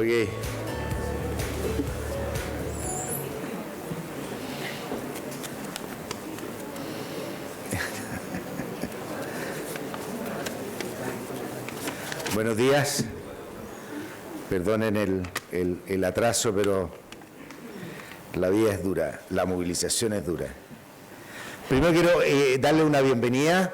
Ok. Buenos días. Perdonen el atraso, pero la vida es dura, la movilización es dura. Primero quiero darle una bienvenida,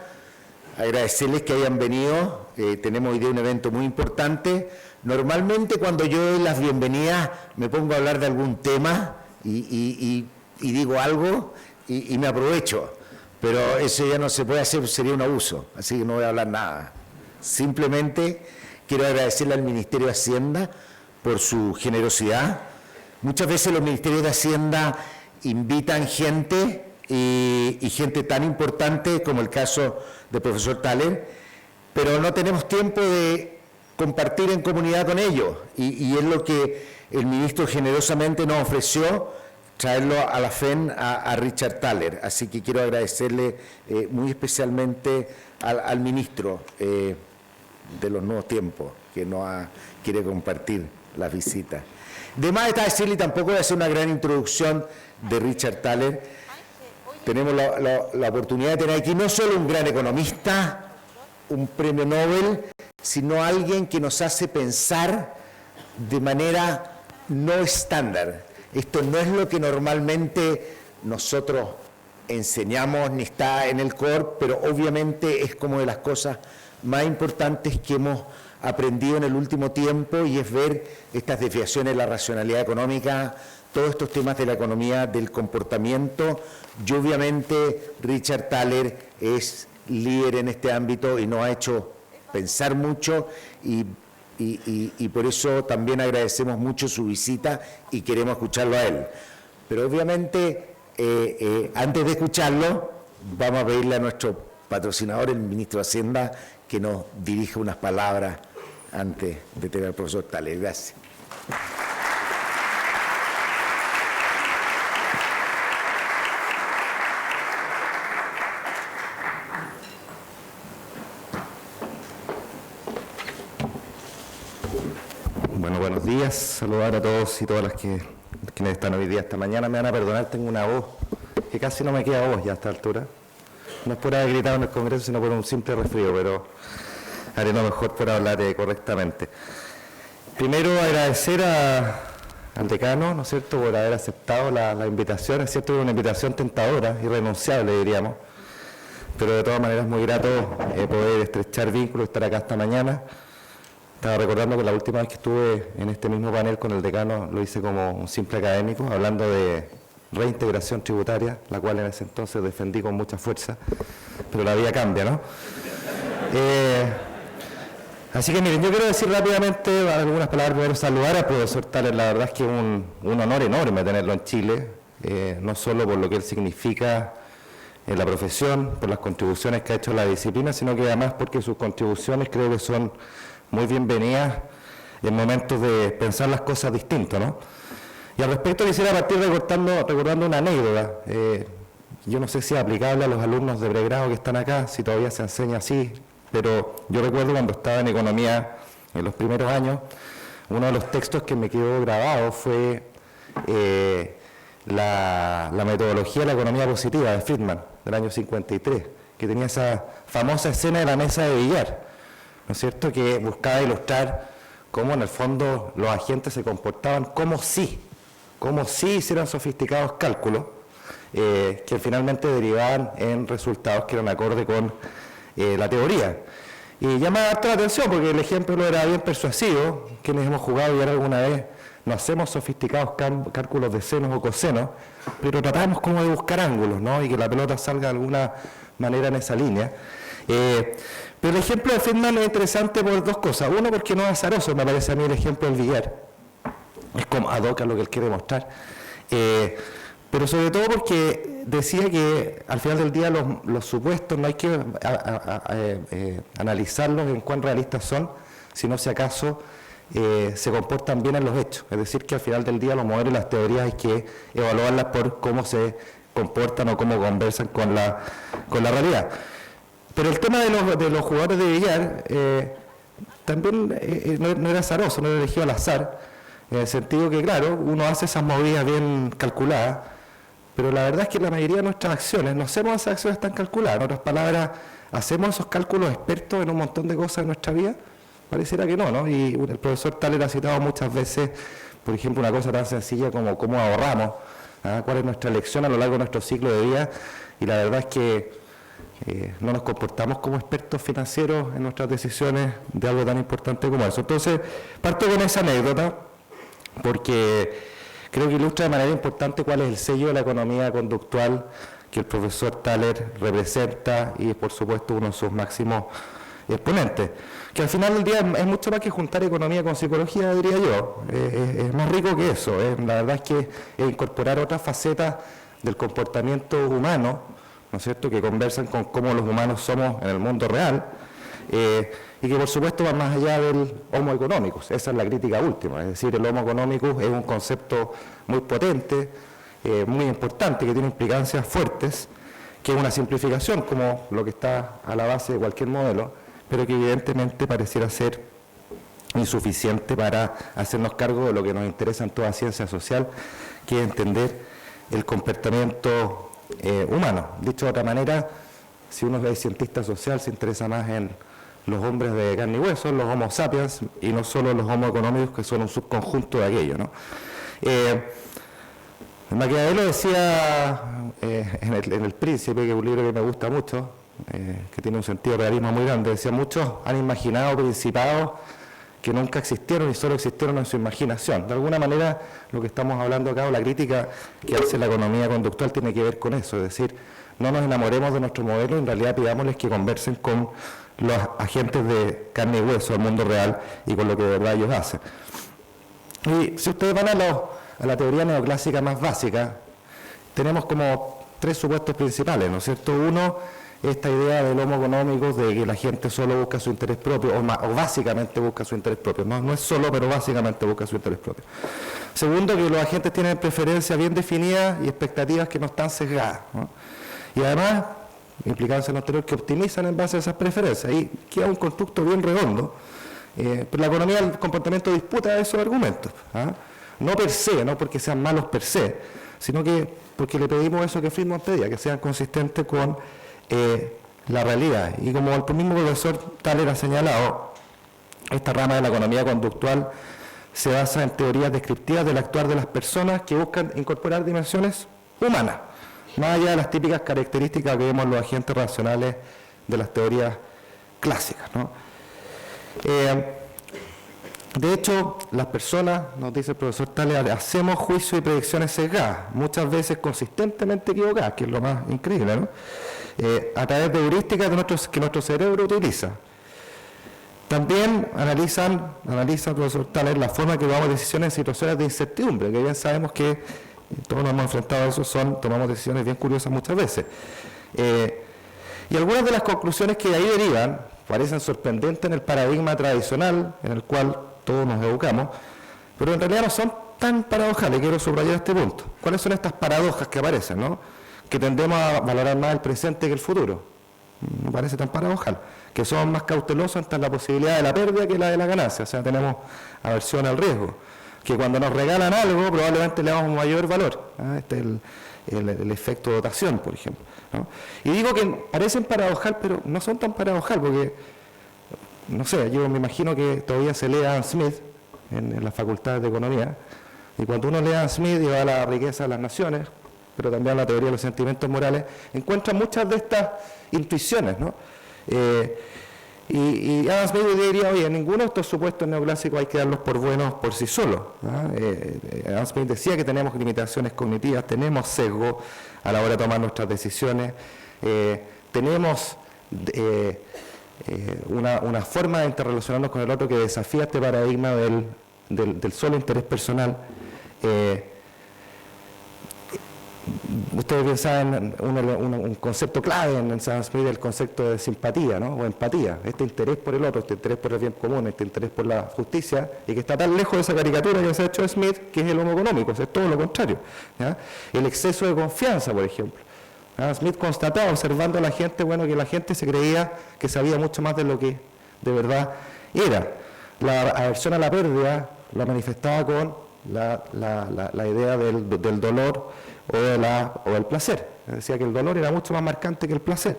agradecerles que hayan venido. Tenemos hoy día un evento muy importante. Normalmente cuando yo doy las bienvenidas me pongo a hablar de algún tema y digo algo y me aprovecho, pero eso ya no se puede hacer, sería un abuso, así que no voy a hablar nada. Simplemente quiero agradecerle al Ministerio de Hacienda por su generosidad. Muchas veces los ministerios de Hacienda invitan gente y gente tan importante como el caso del profesor Thaler, pero no tenemos tiempo de compartir en comunidad con ellos y es lo que el ministro generosamente nos ofreció, traerlo a la FEN a Richard Thaler. Así que quiero agradecerle muy especialmente al ministro de los nuevos tiempos que quiere compartir la visita. De más está decirle, tampoco voy a hacer una gran introducción de Richard Thaler. Tenemos la oportunidad de tener aquí no solo un gran economista, un premio Nobel, sino alguien que nos hace pensar de manera no estándar. Esto no es lo que normalmente nosotros enseñamos ni está en el core, pero obviamente es como de las cosas más importantes que hemos aprendido en el último tiempo, y es ver estas desviaciones de la racionalidad económica, todos estos temas de la economía del comportamiento. Y obviamente Richard Thaler es líder en este ámbito y nos ha hecho pensar mucho y por eso también agradecemos mucho su visita y queremos escucharlo a él. Pero obviamente antes de escucharlo vamos a pedirle a nuestro patrocinador, el ministro de Hacienda, que nos dirija unas palabras antes de tener al profesor Thaler. Gracias. Bueno, buenos días. Saludar a todos y todas las quienes están hoy día, esta mañana. Me van a perdonar, tengo una voz que casi no me queda voz ya a esta altura. No es por haber gritado en el Congreso, sino por un simple resfrío, pero haré lo mejor por hablar correctamente. Primero, agradecer al decano, ¿no es cierto?, por haber aceptado la invitación. Es cierto que es una invitación tentadora, irrenunciable, diríamos, pero de todas maneras muy grato poder estrechar vínculos, estar acá esta mañana. Estaba recordando que la última vez que estuve en este mismo panel con el decano lo hice como un simple académico, hablando de reintegración tributaria, la cual en ese entonces defendí con mucha fuerza, pero la vida cambia, ¿no? Así que miren, yo quiero decir rápidamente algunas palabras. Primero, saludar al profesor Thaler. La verdad es que es un honor enorme tenerlo en Chile, no solo por lo que él significa en la profesión, por las contribuciones que ha hecho a la disciplina, sino que además porque sus contribuciones creo que son muy bienvenidas en momentos de pensar las cosas distintas, ¿no? Y al respecto quisiera partir recordando una anécdota. Yo no sé si es aplicable a los alumnos de pregrado que están acá, si todavía se enseña así, pero yo recuerdo cuando estaba en Economía en los primeros años, uno de los textos que me quedó grabado fue la metodología de la economía positiva de Friedman, del año 53, que tenía esa famosa escena de la mesa de billar, ¿no es cierto?, que buscaba ilustrar cómo en el fondo los agentes se comportaban como si hicieran sofisticados cálculos que finalmente derivaban en resultados que eran acorde con la teoría. Y llama harto la atención porque el ejemplo no era bien persuasivo. Quienes hemos jugado ya alguna vez no hacemos sofisticados cálculos de senos o cosenos, pero tratamos como de buscar ángulos, ¿no?, y que la pelota salga de alguna manera en esa línea. Pero el ejemplo de Friedman es interesante por dos cosas. Uno, porque no es azaroso, me parece a mí el ejemplo del billar. Es como ad hoc a lo que él quiere mostrar. Pero sobre todo porque decía que al final del día los supuestos no hay que analizarlos en cuán realistas son, sino si acaso se comportan bien en los hechos. Es decir, que al final del día los modelos y las teorías hay que evaluarlas por cómo se comportan o cómo conversan con la realidad. Pero el tema de los jugadores de billar también no era azaroso, no era elegido al azar, en el sentido que, claro, uno hace esas movidas bien calculadas, pero la verdad es que la mayoría de nuestras acciones, no hacemos esas acciones tan calculadas. En otras palabras, ¿hacemos esos cálculos expertos en un montón de cosas en nuestra vida? Pareciera que no, ¿no? Y el profesor Thaler ha citado muchas veces, por ejemplo, una cosa tan sencilla como cómo ahorramos, cuál es nuestra elección a lo largo de nuestro ciclo de vida, y la verdad es que no nos comportamos como expertos financieros en nuestras decisiones de algo tan importante como eso. Entonces, parto con esa anécdota, porque creo que ilustra de manera importante cuál es el sello de la economía conductual que el profesor Thaler representa y, por supuesto, uno de sus máximos exponentes. Que al final del día es mucho más que juntar economía con psicología, diría yo. Es más rico que eso. La verdad es que es incorporar otras facetas del comportamiento humano, ¿no es cierto?, que conversan con cómo los humanos somos en el mundo real, y que por supuesto van más allá del homo economicus. Esa es la crítica última, es decir, el homo economicus es un concepto muy potente, muy importante, que tiene implicancias fuertes, que es una simplificación como lo que está a la base de cualquier modelo, pero que evidentemente pareciera ser insuficiente para hacernos cargo de lo que nos interesa en toda ciencia social, que es entender el comportamiento humano. Dicho de otra manera, si uno es cientista social, se interesa más en los hombres de carne y hueso, los homo sapiens, y no solo los homo económicos, que son un subconjunto de aquello, ¿no? Maquiavelo decía en el Príncipe, que es un libro que me gusta mucho, que tiene un sentido de realismo muy grande, decía: muchos han imaginado principados que nunca existieron y solo existieron en su imaginación. De alguna manera, lo que estamos hablando acá, o la crítica que hace la economía conductual, tiene que ver con eso, es decir, no nos enamoremos de nuestro modelo, en realidad pidámosles que conversen con los agentes de carne y hueso del mundo real y con lo que de verdad ellos hacen. Y si ustedes van a la teoría neoclásica más básica, tenemos como tres supuestos principales, ¿no es cierto? Uno, esta idea del homo económico, de que la gente solo busca su interés propio, o básicamente busca su interés propio. No es solo, pero básicamente busca su interés propio. Segundo, que los agentes tienen preferencias bien definidas y expectativas que no están sesgadas, ¿no? Y además, implicancia en lo anterior, que optimizan en base a esas preferencias. Y queda un constructo bien redondo, pero la economía del comportamiento disputa esos argumentos, ¿ah? No per se, no porque sean malos per se, sino que porque le pedimos eso que Friedman pedía, que sean consistentes con la realidad. Y como el mismo profesor Thaler ha señalado, esta rama de la economía conductual se basa en teorías descriptivas del actuar de las personas que buscan incorporar dimensiones humanas, más allá de las típicas características que vemos en los agentes racionales de las teorías clásicas, ¿no? De hecho, las personas, nos dice el profesor Thaler, hacemos juicios y predicciones sesgadas, muchas veces consistentemente equivocadas, que es lo más increíble, ¿no? A través de heurísticas que nuestro cerebro utiliza. También analiza el profesor Thaler la forma que tomamos decisiones en situaciones de incertidumbre, que bien sabemos que todos nos hemos enfrentado a eso, tomamos decisiones bien curiosas muchas veces. Y algunas de las conclusiones que de ahí derivan parecen sorprendentes en el paradigma tradicional en el cual todos nos educamos, pero en realidad no son tan paradojales. Quiero subrayar este punto. ¿Cuáles son estas paradojas que aparecen, ¿no? Que tendemos a valorar más el presente que el futuro? No parece tan paradojal. Que somos más cautelosos ante la posibilidad de la pérdida que la de la ganancia, o sea, tenemos aversión al riesgo. Que cuando nos regalan algo, probablemente le damos un mayor valor. Este es el efecto dotación, por ejemplo, ¿no? Y digo que parecen paradojal, pero no son tan paradojal, porque, no sé, yo me imagino que todavía se lee a Adam Smith en las facultades de economía, y cuando uno lee a Adam Smith y va a la riqueza de las naciones, pero también a la teoría de los sentimientos morales, encuentra muchas de estas intuiciones, ¿no? Y Adam Smith diría: oye, ninguno de estos supuestos neoclásicos hay que darlos por buenos por sí solos, ¿no? Adam Smith decía que tenemos limitaciones cognitivas, tenemos sesgo a la hora de tomar nuestras decisiones, tenemos una forma de interrelacionarnos con el otro que desafía este paradigma del solo interés personal. Ustedes bien saben un concepto clave en Adam Smith, el concepto de simpatía, ¿no? O empatía, este interés por el otro, este interés por el bien común, este interés por la justicia, y que está tan lejos de esa caricatura que se ha hecho Smith, que es el homo económico, es todo lo contrario, ¿ya? El exceso de confianza, por ejemplo. Smith constataba, observando a la gente, bueno, que la gente se creía que sabía mucho más de lo que de verdad era. La aversión a la pérdida, lo manifestaba con la idea del dolor o del placer. Decía que el dolor era mucho más marcante que el placer.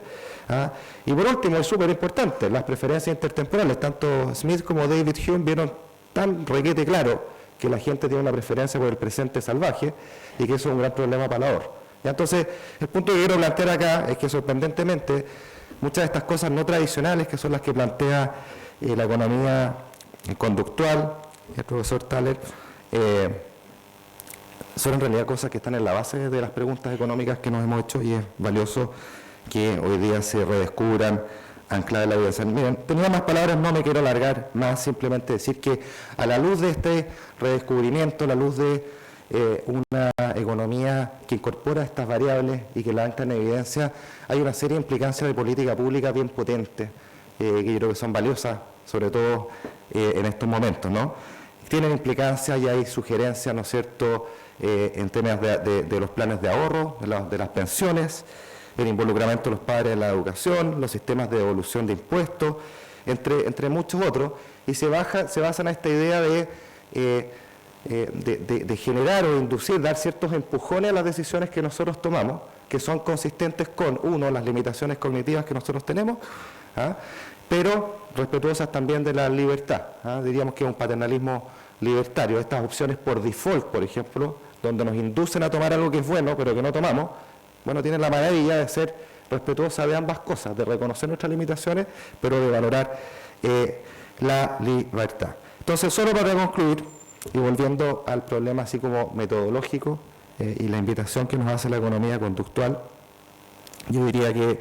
¿Ah? Y por último, es súper importante, las preferencias intertemporales. Tanto Smith como David Hume vieron tan requete claro que la gente tiene una preferencia por el presente salvaje y que eso es un gran problema para el ahorro. Y entonces, el punto que quiero plantear acá es que sorprendentemente muchas de estas cosas no tradicionales, que son las que plantea la economía conductual, el profesor Thaler, son en realidad cosas que están en la base de las preguntas económicas que nos hemos hecho, y es valioso que hoy día se redescubran ancladas en la evidencia. Miren, tenía más palabras, no me quiero alargar más, simplemente decir que a la luz de este redescubrimiento, a la luz de una economía que incorpora estas variables y que la ancla en evidencia, hay una serie de implicancias de política pública bien potentes, que yo creo que son valiosas, sobre todo en estos momentos, ¿no? Tienen implicancias y hay sugerencias, ¿no es cierto?, en temas de los planes de ahorro, de las pensiones, el involucramiento de los padres en la educación, los sistemas de devolución de impuestos, entre muchos otros, y se basan en esta idea de generar o inducir, dar ciertos empujones a las decisiones que nosotros tomamos, que son consistentes con, uno, las limitaciones cognitivas que nosotros tenemos, ¿ah?, pero respetuosas también de la libertad. ¿Ah? Diríamos que es un paternalismo libertario. Estas opciones por default, por ejemplo, donde nos inducen a tomar algo que es bueno, pero que no tomamos, bueno, tienen la maravilla de ser respetuosa de ambas cosas, de reconocer nuestras limitaciones, pero de valorar la libertad. Entonces, solo para concluir, y volviendo al problema así como metodológico y la invitación que nos hace la economía conductual, yo diría que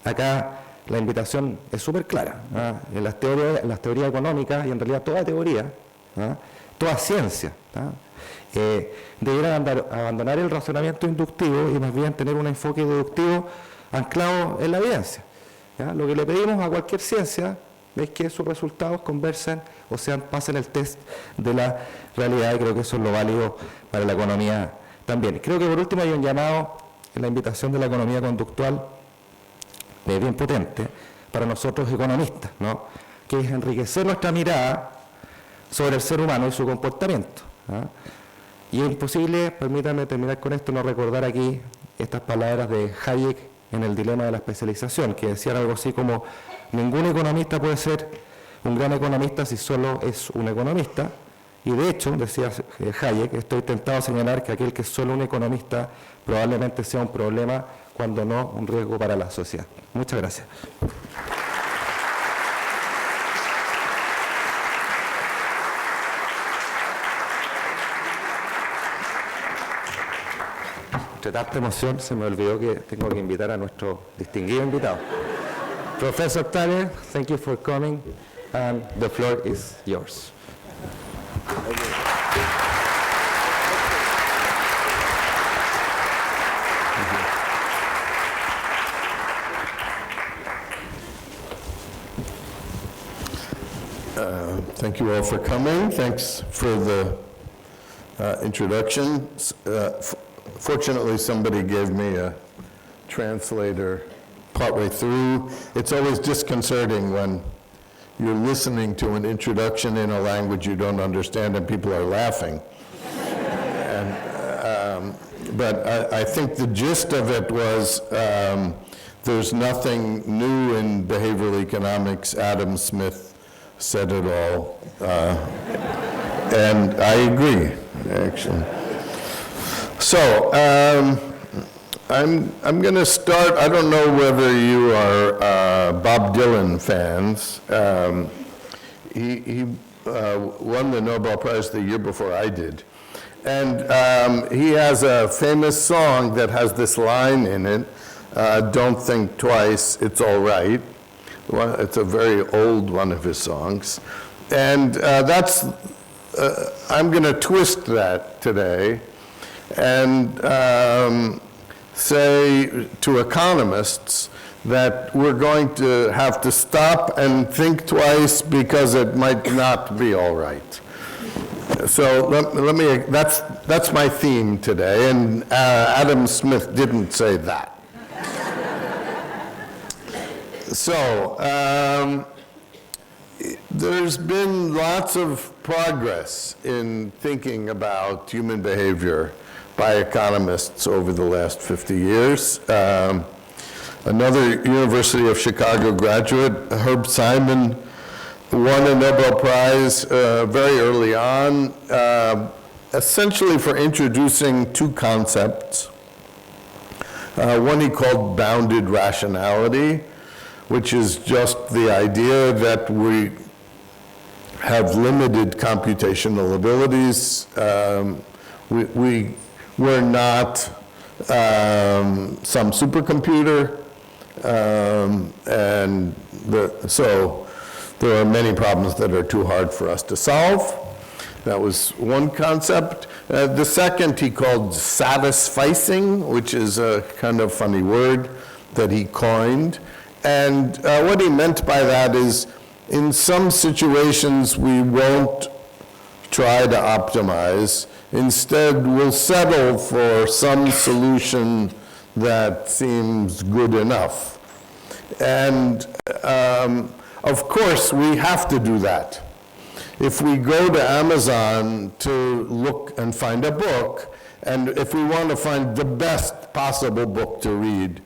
acá la invitación es súper clara. ¿Ah? En las teorías económicas, y en realidad toda teoría, ¿ah?, toda ciencia, ¿ah?, deberán abandonar el razonamiento inductivo y más bien tener un enfoque deductivo anclado en la evidencia. ¿Ya? Lo que le pedimos a cualquier ciencia es que sus resultados conversen, o sea, pasen el test de la realidad, y creo que eso es lo válido para la economía también. Creo que por último hay un llamado en la invitación de la economía conductual bien potente para nosotros economistas, ¿no?, que es enriquecer nuestra mirada sobre el ser humano y su comportamiento. ¿Ah? Y es imposible, permítanme terminar con esto, no recordar aquí estas palabras de Hayek en el dilema de la especialización, que decían algo así como: ningún economista puede ser un gran economista si solo es un economista. Y de hecho, decía Hayek, estoy tentado a señalar que aquel que es solo un economista probablemente sea un problema, cuando no un riesgo para la sociedad. Muchas gracias. Entre tanta emoción se me olvidó que tengo que invitar a nuestro distinguido invitado. Professor Thaler, thank you for coming, and the floor is yours. Thank you all for coming. Thanks for the introduction. Fortunately, somebody gave me a translator partway through. It's always disconcerting when you're listening to an introduction in a language you don't understand and people are laughing. But I think the gist of it was there's nothing new in behavioral economics. Adam Smith said it all, and I agree, actually. So I'm going to start. I don't know whether you are Bob Dylan fans. He won the Nobel Prize the year before I did, and he has a famous song that has this line in it: "Don't think twice, it's all right." It's a very old one of his songs. And I'm going to twist that today and say to economists that we're going to have to stop and think twice because it might not be all right. So that's my theme today, and Adam Smith didn't say that. So, there's been lots of progress in thinking about human behavior by economists over the last 50 years. Another University of Chicago graduate, Herb Simon, won a Nobel Prize very early on, essentially for introducing two concepts. One he called bounded rationality, which is just the idea that we have limited computational abilities. We're not some supercomputer, and so there are many problems that are too hard for us to solve. That was one concept. The second he called satisficing, which is a kind of funny word that he coined. And what he meant by that is, in some situations we won't try to optimize. Instead, we'll settle for some solution that seems good enough. And of course, we have to do that. If we go to Amazon to look and find a book, and if we want to find the best possible book to read,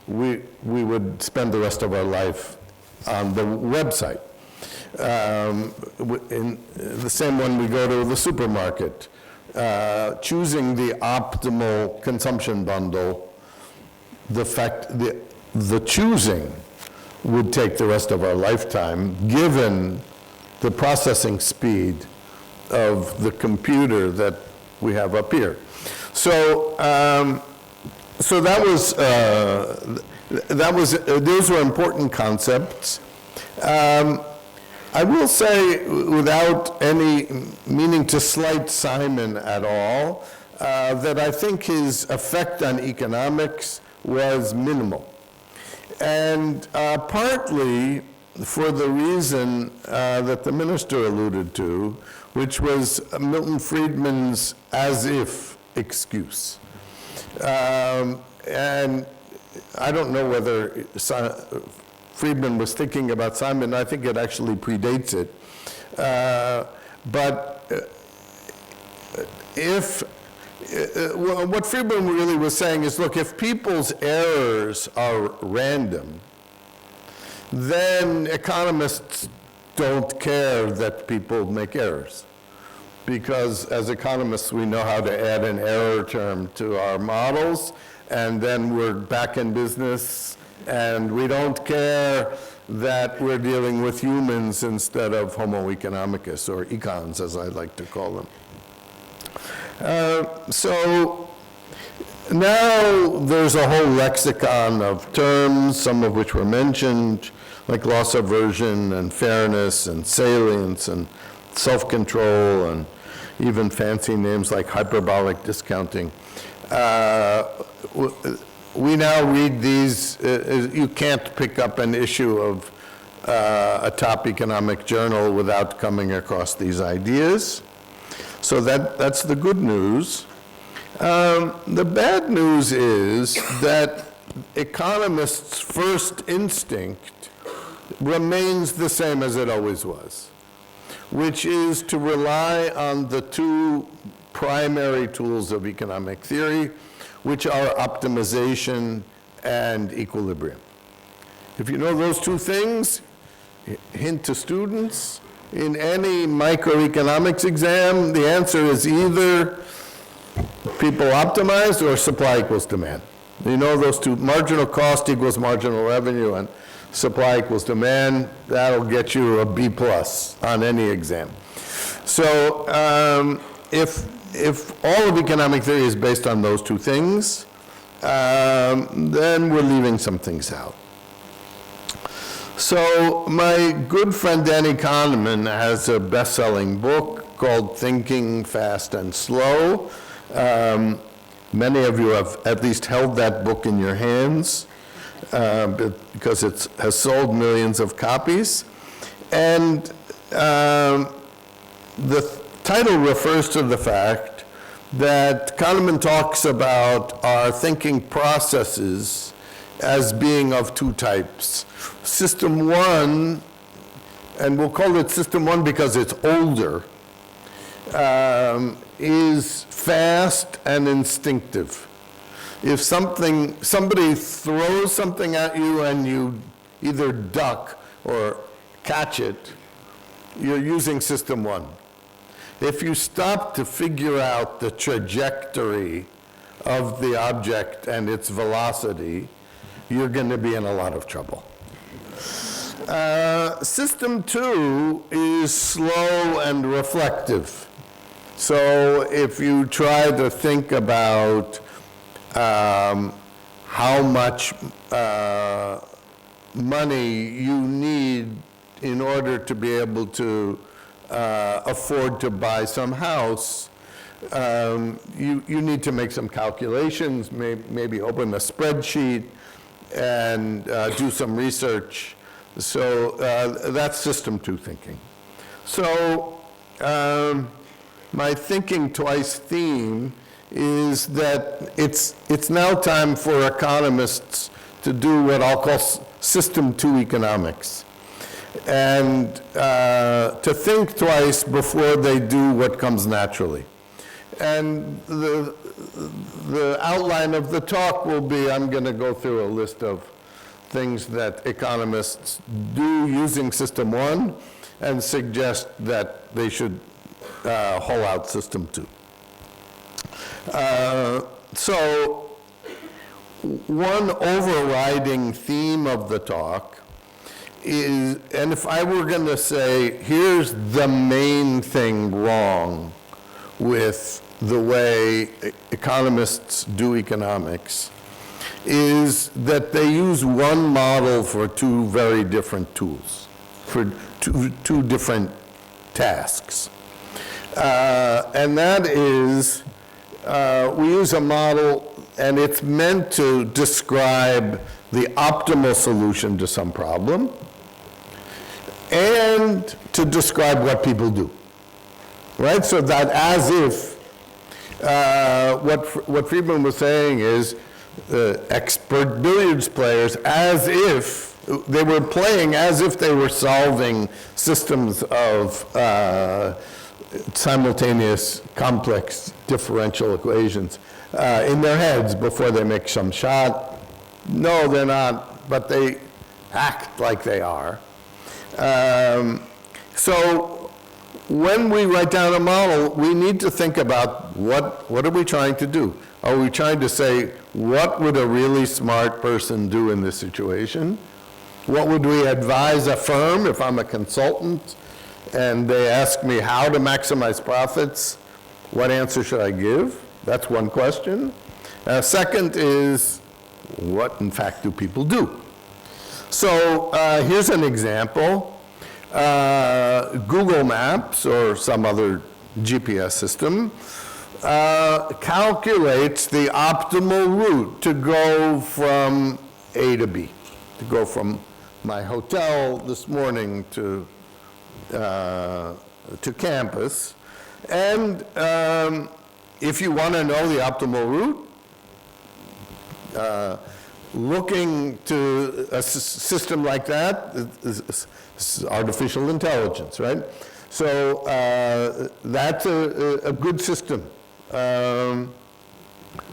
we would spend the rest of our life on the website. In the same when we go to the supermarket, choosing the optimal consumption bundle, the choosing would take the rest of our lifetime, given the processing speed of the computer that we have up here. So, so those were important concepts. I will say, without any meaning to slight Simon at all, that I think his effect on economics was minimal. And partly for the reason that the minister alluded to, which was Milton Friedman's as-if excuse. And I don't know whether Friedman was thinking about Simon. I think it actually predates it. But what Friedman really was saying is, look, if people's errors are random, then economists don't care that people make errors. Because as economists, we know how to add an error term to our models, and then we're back in business, and we don't care that we're dealing with humans instead of Homo economicus, or econs, as I like to call them. So now there's a whole lexicon of terms, some of which were mentioned, like loss aversion and fairness and salience and self-control and even fancy names like hyperbolic discounting. We now read these, you can't pick up an issue of a top economic journal without coming across these ideas. So that's the good news. The bad news is that economists' first instinct remains the same as it always was, which is to rely on the two primary tools of economic theory, which are optimization and equilibrium. If you know those two things, hint to students, in any microeconomics exam, the answer is either people optimize or supply equals demand. You know those two, marginal cost equals marginal revenue, and supply equals demand. That'll get you a B+ on any exam. So if all of economic theory is based on those two things, then we're leaving some things out. So my good friend Danny Kahneman has a best-selling book called Rethinking, Fast and Slow. Many of you have at least held that book in your hands because it has sold millions of copies. And the title refers to the fact that Kahneman talks about our thinking processes as being of two types. System one and we'll call it system one because it's older, is fast and instinctive. If somebody throws something at you and you either duck or catch it, you're using system one. If you stop to figure out the trajectory of the object and its velocity, you're going to be in a lot of trouble. System two is slow and reflective. So if you try to think about how much money you need in order to be able to afford to buy some house, you need to make some calculations, maybe open a spreadsheet and do some research. So that's system two thinking. So my thinking twice theme is that it's now time for economists to do what I'll call system two economics, and to think twice before they do what comes naturally. And the outline of the talk will be, I'm going to go through a list of things that economists do using system one and suggest that they should haul out system two. So one overriding theme of the talk is, and if I were going to say, here's the main thing wrong with the way economists do economics, is that they use one model for two very different tools, for two different tasks. And that is, we use a model and it's meant to describe the optimal solution to some problem and to describe what people do, right? So that as if, what Friedman was saying is, expert billiards players, as if they were playing as if they were solving systems of simultaneous complex differential equations in their heads before they make some shot. No, they're not, but they act like they are. So when we write down a model, we need to think about what are we trying to do? Are we trying to say, what would a really smart person do in this situation? What would we advise a firm if I'm a consultant and they ask me how to maximize profits? What answer should I give? That's one question. Second is, what in fact do people do? So here's an example. Google Maps or some other GPS system calculates the optimal route to go from A to B, to go from my hotel this morning to campus. And if you want to know the optimal route, looking to a system like that is artificial intelligence, right? So that's a good system. I'm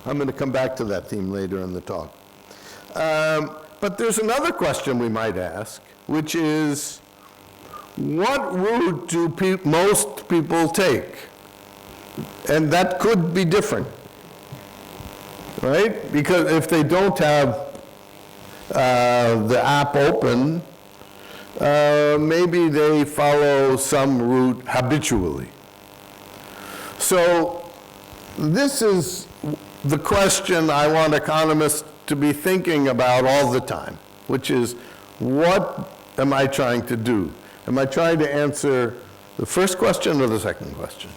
going to come back to that theme later in the talk. But there's another question we might ask, which is, what route do most people take? And that could be different, right? Because if they don't have the app open, maybe they follow some route habitually. So this is the question I want economists to be thinking about all the time, which is, what am I trying to do? Am I trying to answer the first question or the second question?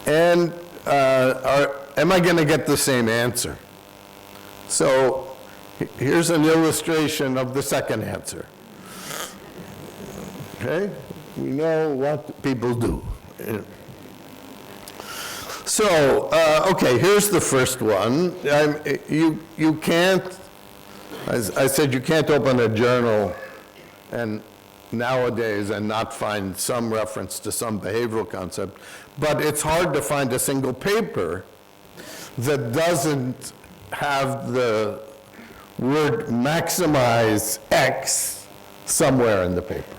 And am I going to get the same answer? So here's an illustration of the second answer. Okay? We know what people do. So, okay, here's the first one. You can't, as I said, you can't open a journal and nowadays and not find some reference to some behavioral concept, but it's hard to find a single paper that doesn't have the word maximize X somewhere in the paper,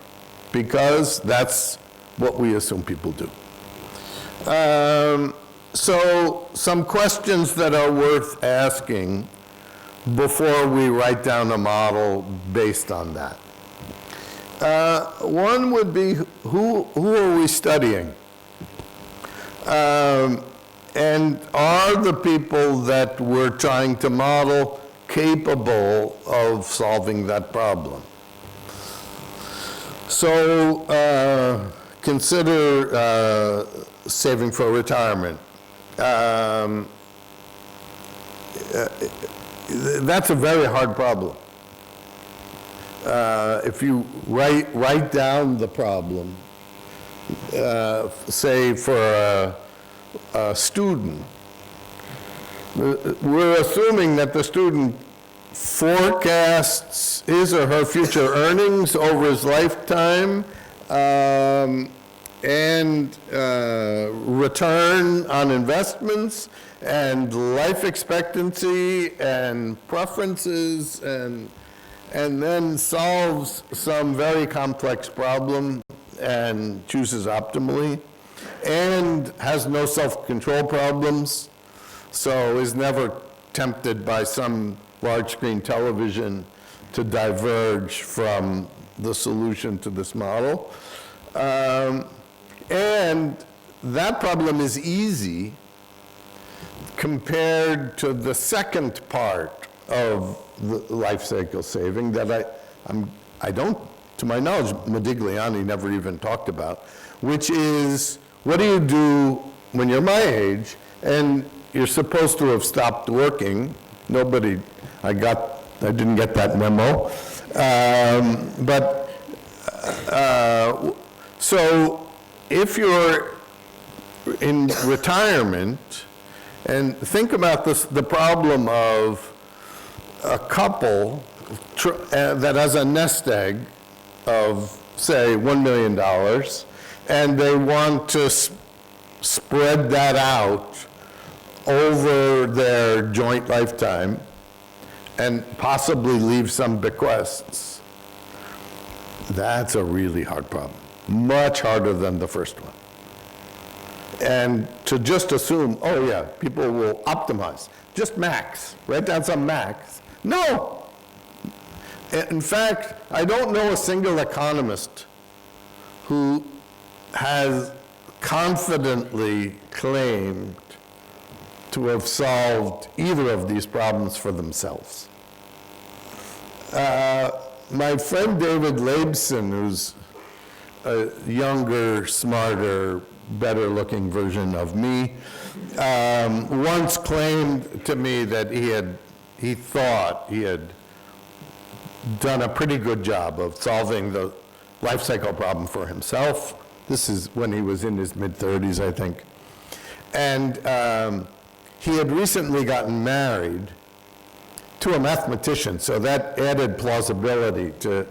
because that's what we assume people do. So some questions that are worth asking before we write down a model based on that. One would be, who are we studying? And are the people that we're trying to model capable of solving that problem? So consider saving for retirement. That's a very hard problem. If you write down the problem, say for a student, we're assuming that the student forecasts his or her future earnings over his lifetime and return on investments and life expectancy and preferences, and then solves some very complex problem and chooses optimally, and has no self-control problems, so is never tempted by some large screen television to diverge from the solution to this model. And that problem is easy compared to the second part of the life cycle saving that I don't, to my knowledge, Modigliani never even talked about, which is, what do you do when you're my age and you're supposed to have stopped working? Nobody, I didn't get that memo. So if you're in retirement, and think about this, the problem of a couple that has a nest egg of, say, $1 million, and they want to spread that out over their joint lifetime and possibly leave some bequests. That's a really hard problem, much harder than the first one. And to just assume, oh yeah, people will optimize, just max, write down some max. No. In fact, I don't know a single economist who has confidently claimed to have solved either of these problems for themselves. My friend David Leibson, who's a younger, smarter, better-looking version of me, once claimed to me that he thought he had done a pretty good job of solving the life cycle problem for himself. This is when he was in his mid-30s, I think. And he had recently gotten married to a mathematician, so that added plausibility to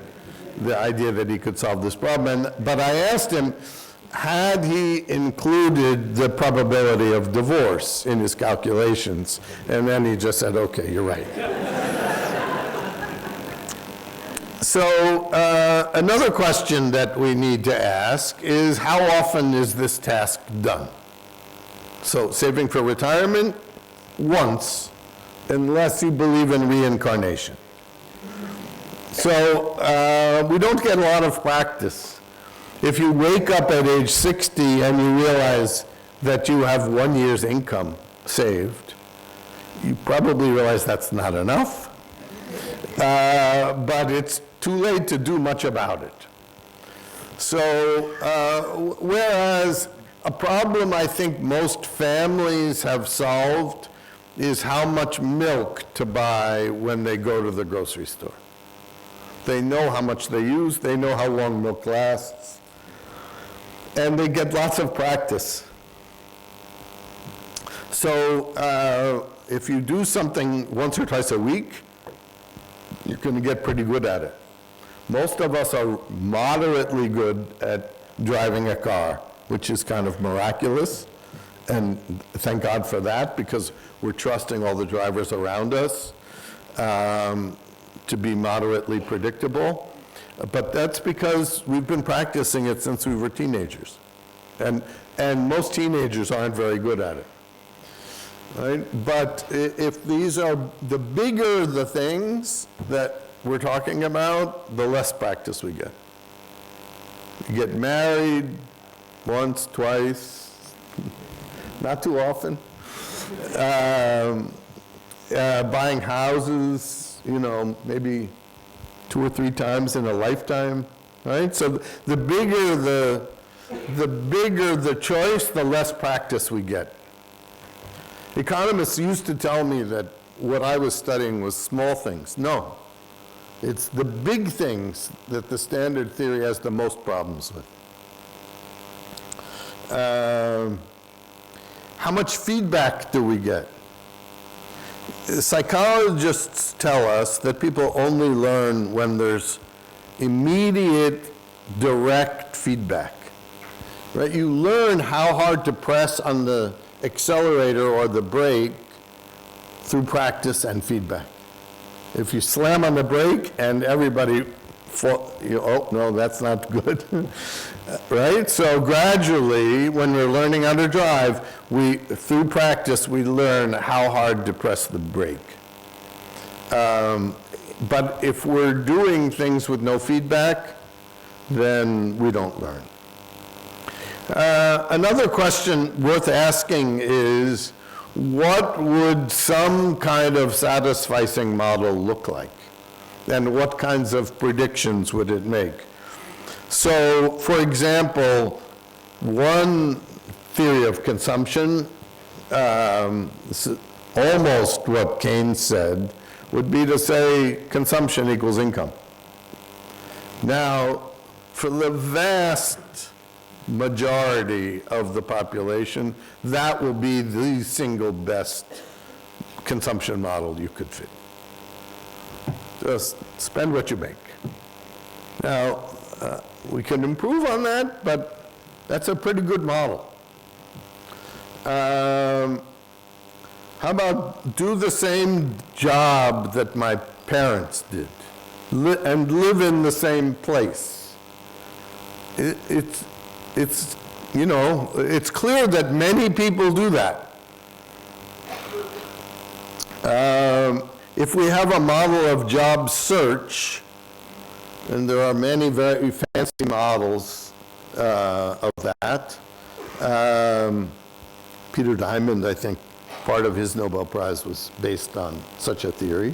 the idea that he could solve this problem. But I asked him, had he included the probability of divorce in his calculations? And then he just said, okay, you're right. So another question that we need to ask is, how often is this task done? So saving for retirement, once, unless you believe in reincarnation. So we don't get a lot of practice. If you wake up at age 60 and you realize that you have 1 year's income saved, you probably realize that's not enough, but it's too late to do much about it. So whereas a problem I think most families have solved is how much milk to buy when they go to the grocery store. They know how much they use, they know how long milk lasts, and they get lots of practice. So if you do something once or twice a week, you're going to get pretty good at it. Most of us are moderately good at driving a car, which is kind of miraculous. And thank God for that, because we're trusting all the drivers around us to be moderately predictable. But that's because we've been practicing it since we were teenagers. And most teenagers aren't very good at it. Right? But if these are, the bigger the things that we're talking about, the less practice we get. You get married once, twice, not too often. Buying houses, you know, maybe 2 or 3 times in a lifetime, right? So the bigger the choice, the less practice we get. Economists used to tell me that what I was studying was small things. No, it's the big things that the standard theory has the most problems with. How much feedback do we get? Psychologists tell us that people only learn when there's immediate, direct feedback. Right? You learn how hard to press on the accelerator or the brake through practice and feedback. If you slam on the brake and everybody, oh, no, that's not good. Right? So gradually, when we're learning how to drive, through practice, we learn how hard to press the brake. But if we're doing things with no feedback, then we don't learn. Another question worth asking is, what would some kind of satisficing model look like? And what kinds of predictions would it make? So, for example, one theory of consumption, almost what Keynes said, would be to say consumption equals income. Now, for the vast majority of the population, that will be the single best consumption model you could fit. Just spend what you make. Now, we can improve on that, but that's a pretty good model. How about do the same job that my parents did and live in the same place? It's, you know, it's clear that many people do that. If we have a model of job search, and there are many very fancy models of that, Peter Diamond, I think, part of his Nobel Prize was based on such a theory.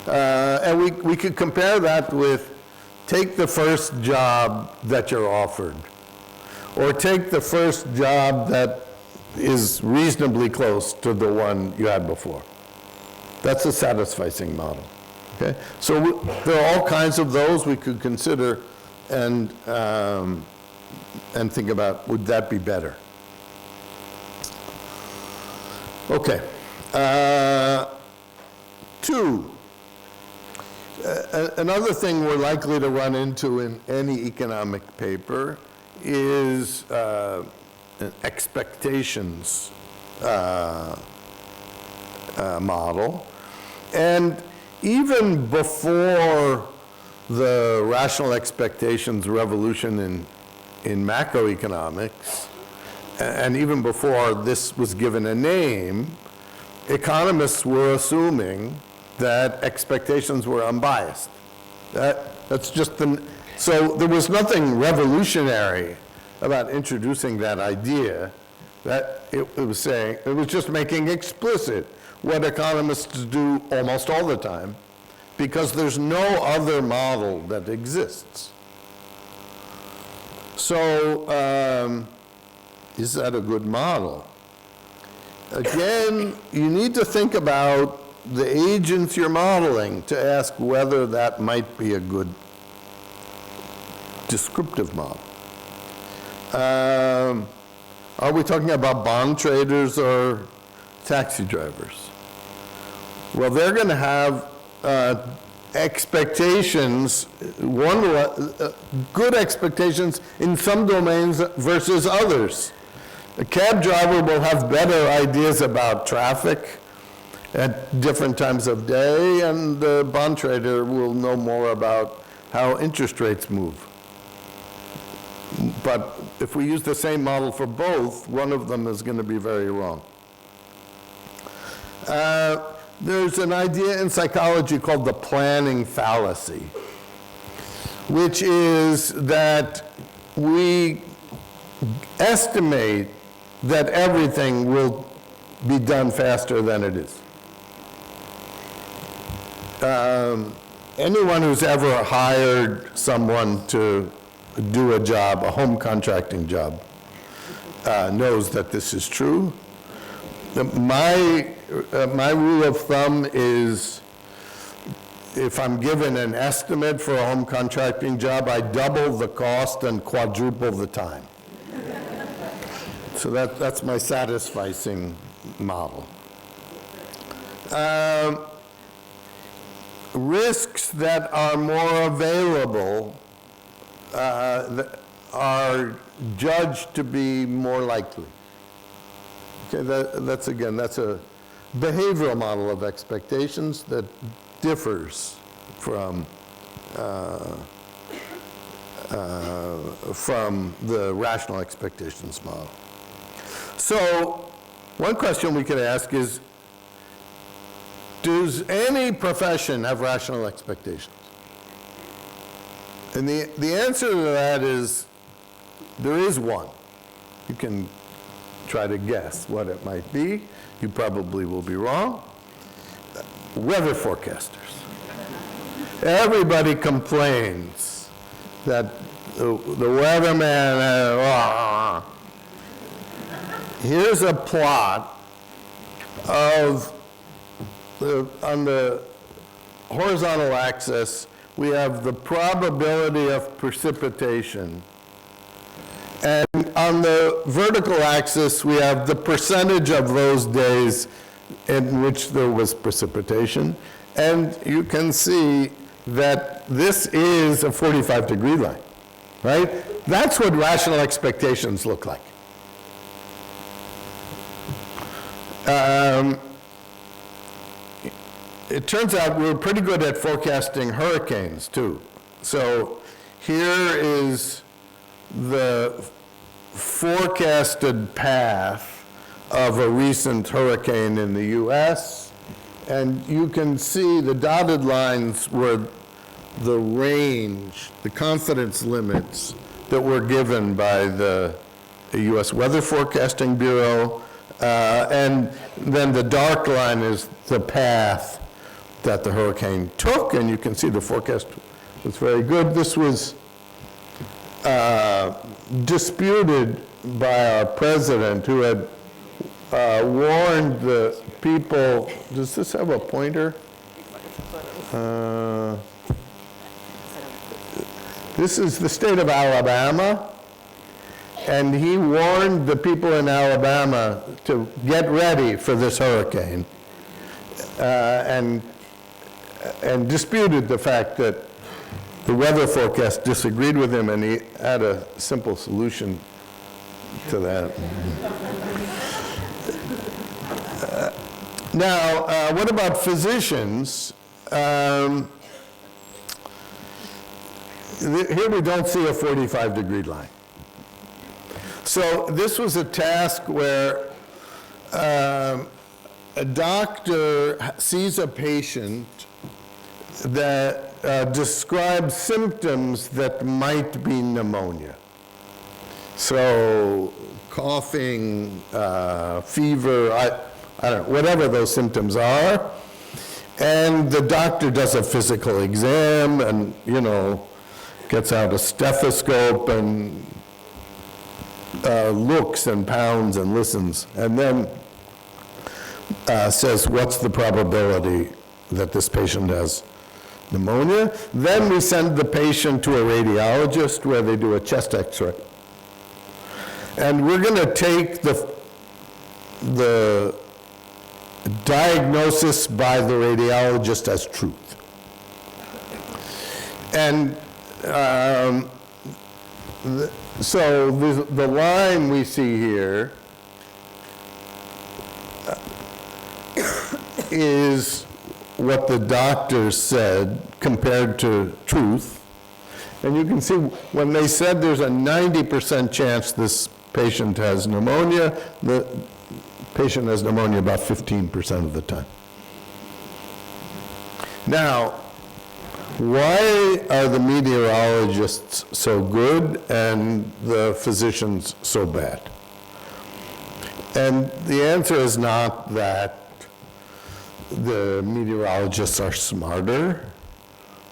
And we could compare that with, take the first job that you're offered, or take the first job that is reasonably close to the one you had before. That's a satisficing model. Okay? So there are all kinds of those we could consider and think about, would that be better? Okay. 2. Another thing we're likely to run into in any economic paper is an expectations model. And even before the rational expectations revolution in macroeconomics, and even before this was given a name, economists were assuming that expectations were unbiased. That's just so there was nothing revolutionary about introducing that idea. That it was saying, it was just making explicit what economists do almost all the time, because there's no other model that exists. So, is that a good model? Again, you need to think about the agents you're modeling to ask whether that might be a good descriptive model. Are we talking about bond traders or taxi drivers? Well, they're going to have expectations, good expectations in some domains versus others. A cab driver will have better ideas about traffic at different times of day, and the bond trader will know more about how interest rates move. But if we use the same model for both, one of them is going to be very wrong. There's an idea in psychology called the planning fallacy, which is that we estimate that everything will be done faster than it is. Anyone who's ever hired someone to do a job, a home contracting job, knows that this is true. My rule of thumb is if I'm given an estimate for a home contracting job, I double the cost and quadruple the time. So that's my satisficing model. Risks that are more available are judged to be more likely. Okay, that's a behavioral model of expectations that differs from the rational expectations model. So one question we could ask is, does any profession have rational expectations? And the answer to that is, there is one. You can try to guess what it might be. You probably will be wrong. Weather forecasters. Everybody complains that the weatherman, here's a plot of, on the horizontal axis, we have the probability of precipitation. And on the vertical axis, we have the percentage of those days in which there was precipitation. And you can see that this is a 45-degree line, right? That's what rational expectations look like. It turns out we're pretty good at forecasting hurricanes, too. So here is the forecasted path of a recent hurricane in the US, and you can see the dotted lines were the range, the confidence limits that were given by the US Weather Forecasting Bureau, and then the dark line is the path that the hurricane took, and you can see the forecast was very good. This was disputed by our president, who had warned the people. Does this have a pointer? This is the state of Alabama, and he warned the people in Alabama to get ready for this hurricane, and disputed the fact that the weather forecast disagreed with him, and he had a simple solution to that. Now, what about physicians? Here we don't see a 45-degree line. So this was a task where a doctor sees a patient that describes symptoms that might be pneumonia. So coughing, fever, I don't know, whatever those symptoms are. And the doctor does a physical exam and, gets out a stethoscope and looks and pounds and listens, and then says, what's the probability that this patient has pneumonia? Then we send the patient to a radiologist where they do a chest x-ray. And we're going to take the diagnosis by the radiologist as truth. And so the line we see here is what the doctors said compared to truth. And you can see when they said there's a 90% chance this patient has pneumonia, the patient has pneumonia about 15% of the time. Now, why are the meteorologists so good and the physicians so bad? And the answer is not that the meteorologists are smarter.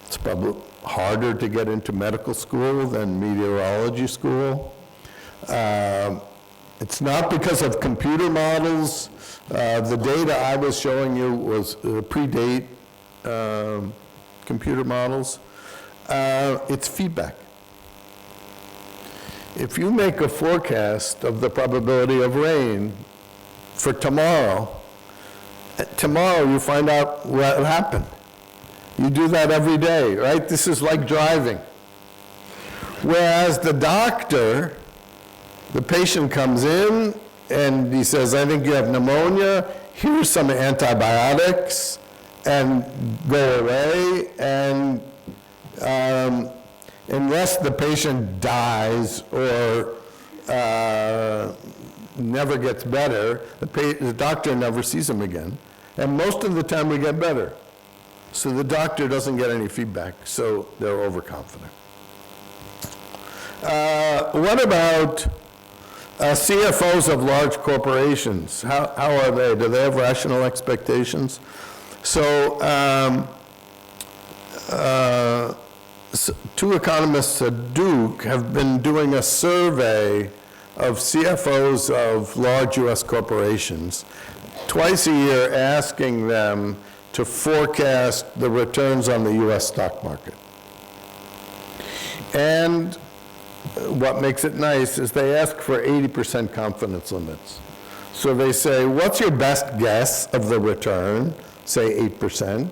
It's probably harder to get into medical school than meteorology school. It's not because of computer models. The data I was showing you was predate computer models. It's feedback. If you make a forecast of the probability of rain for tomorrow you find out what happened. You do that every day, right? This is like driving. Whereas the doctor, the patient comes in and he says, I think you have pneumonia, here's some antibiotics, and go away, and unless the patient dies or never gets better, the doctor never sees him again. And most of the time we get better. So the doctor doesn't get any feedback, so they're overconfident. What about CFOs of large corporations? How are they? Do they have rational expectations? So, two economists at Duke have been doing a survey of CFOs of large US corporations twice a year, asking them to forecast the returns on the US stock market. And what makes it nice is they ask for 80% confidence limits. So they say, what's your best guess of the return? Say 8%.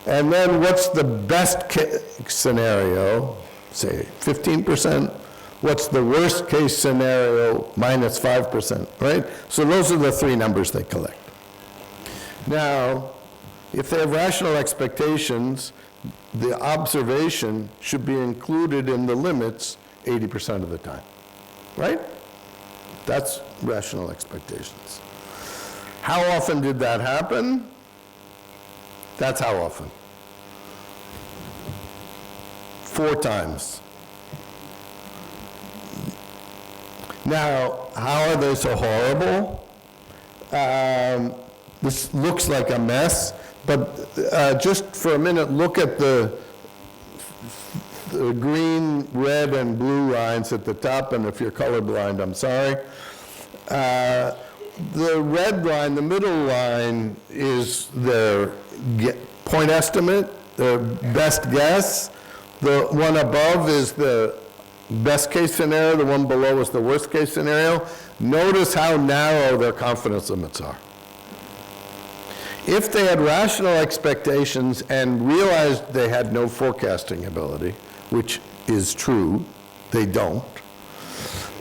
And then what's the best case scenario? Say 15%. What's the worst case scenario? Minus 5%, right? So those are the three numbers they collect. Now, if they have rational expectations, the observation should be included in the limits 80% of the time, right? That's rational expectations. How often did that happen? That's how often. 4 times. Now, how are they so horrible? This looks like a mess, but just for a minute, look at the green, red, and blue lines at the top, and if you're colorblind, I'm sorry. The red line, the middle line, is their point estimate, their best guess. The one above is the best case scenario, the one below is the worst case scenario. Notice how narrow their confidence limits are. If they had rational expectations and realized they had no forecasting ability, which is true, they don't,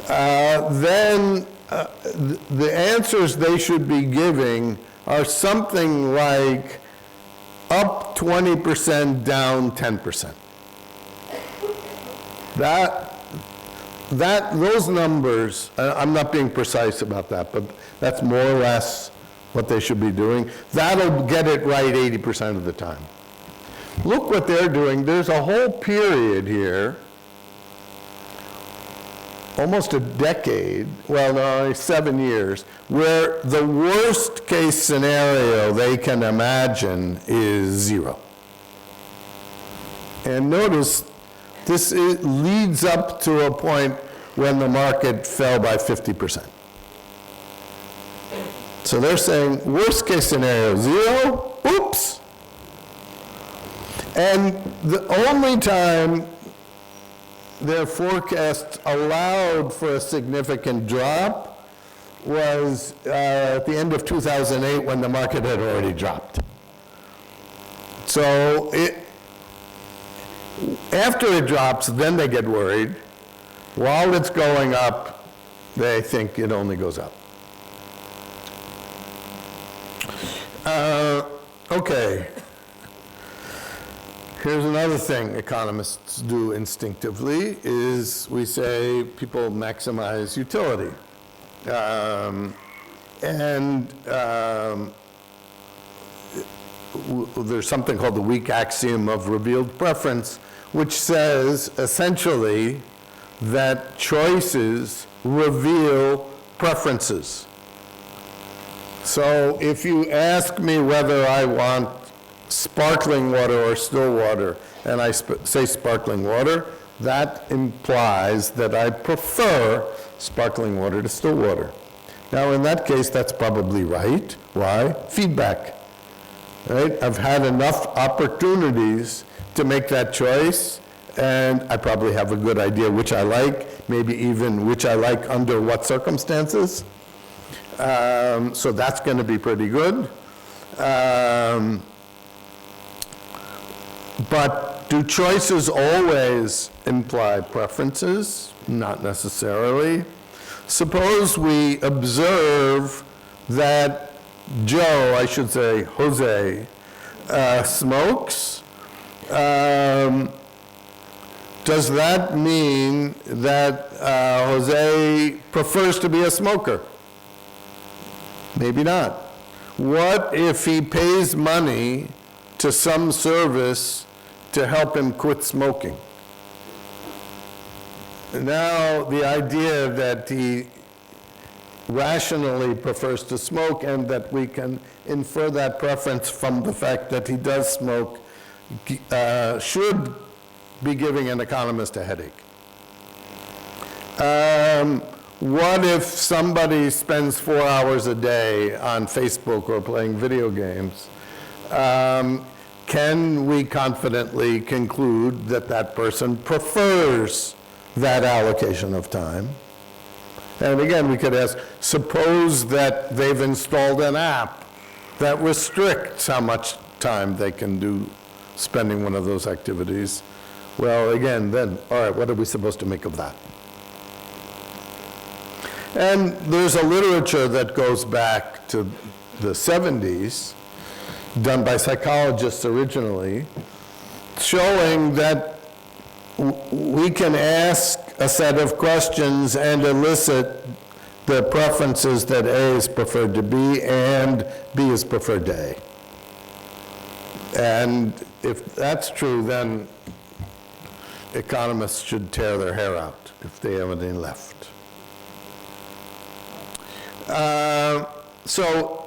then the answers they should be giving are something like up 20%, down 10%. Those numbers, I'm not being precise about that, but that's more or less what they should be doing. That'll get it right 80% of the time. Look what they're doing. There's a whole period here, almost a decade, well, no, 7 years, where the worst case scenario they can imagine is 0. And notice this leads up to a point when the market fell by 50%. So they're saying worst case scenario 0, oops. And the only time their forecasts allowed for a significant drop was at the end of 2008 when the market had already dropped. So After it drops, then they get worried. While it's going up, they think it only goes up. Okay. Here's another thing economists do instinctively, is we say people maximize utility. There's something called the weak axiom of revealed preference, which says essentially that choices reveal preferences. So if you ask me whether I want sparkling water or still water, and I say sparkling water, that implies that I prefer sparkling water to still water. Now, in that case, that's probably right. Why? Feedback. Right? I've had enough opportunities to make that choice, and I probably have a good idea which I like, maybe even which I like under what circumstances. So that's going to be pretty good. But do choices always imply preferences? Not necessarily. Suppose we observe that Joe, I should say Jose, smokes. Does that mean that Jose prefers to be a smoker? Maybe not. What if he pays money to some service to help him quit smoking? Now, the idea that he rationally prefers to smoke and that we can infer that preference from the fact that he does smoke should be giving an economist a headache. What if somebody spends 4 hours a day on Facebook or playing video games? Can we confidently conclude that that person prefers that allocation of time? And again, we could ask, suppose that they've installed an app that restricts how much time they can do spending one of those activities. Well, again, then, all right, what are we supposed to make of that? And there's a literature that goes back to the 70s, done by psychologists originally, showing that we can ask a set of questions and elicit the preferences that A is preferred to B and B is preferred to A. And if that's true, then economists should tear their hair out if they have any left. So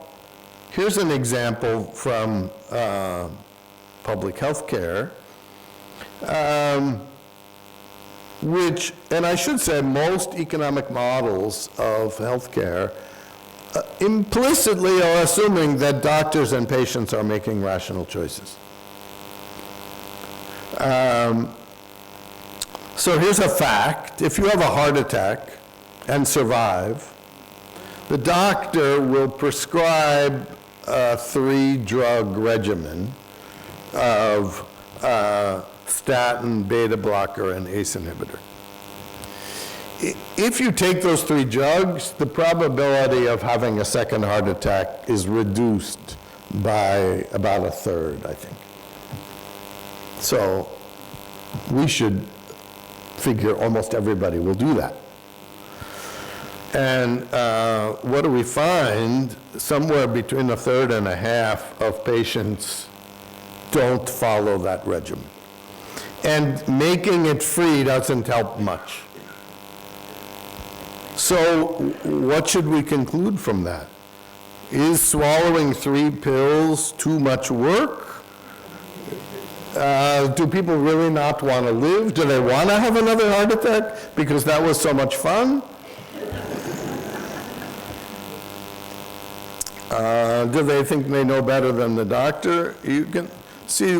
here's an example from public health care, which, and I should say most economic models of healthcare implicitly are assuming that doctors and patients are making rational choices. So here's a fact. If you have a heart attack and survive, the doctor will prescribe a 3-drug regimen of statin, beta blocker, and ACE inhibitor. If you take those 3 drugs, the probability of having a second heart attack is reduced by about 1/3, I think. So we should figure almost everybody will do that. And what do we find? Somewhere between 1/3 and 1/2 of patients don't follow that regimen. And making it free doesn't help much. So what should we conclude from that? Is swallowing 3 pills too much work? Do people really not want to live? Do they want to have another heart attack because that was so much fun? Do they think they know better than the doctor? You can see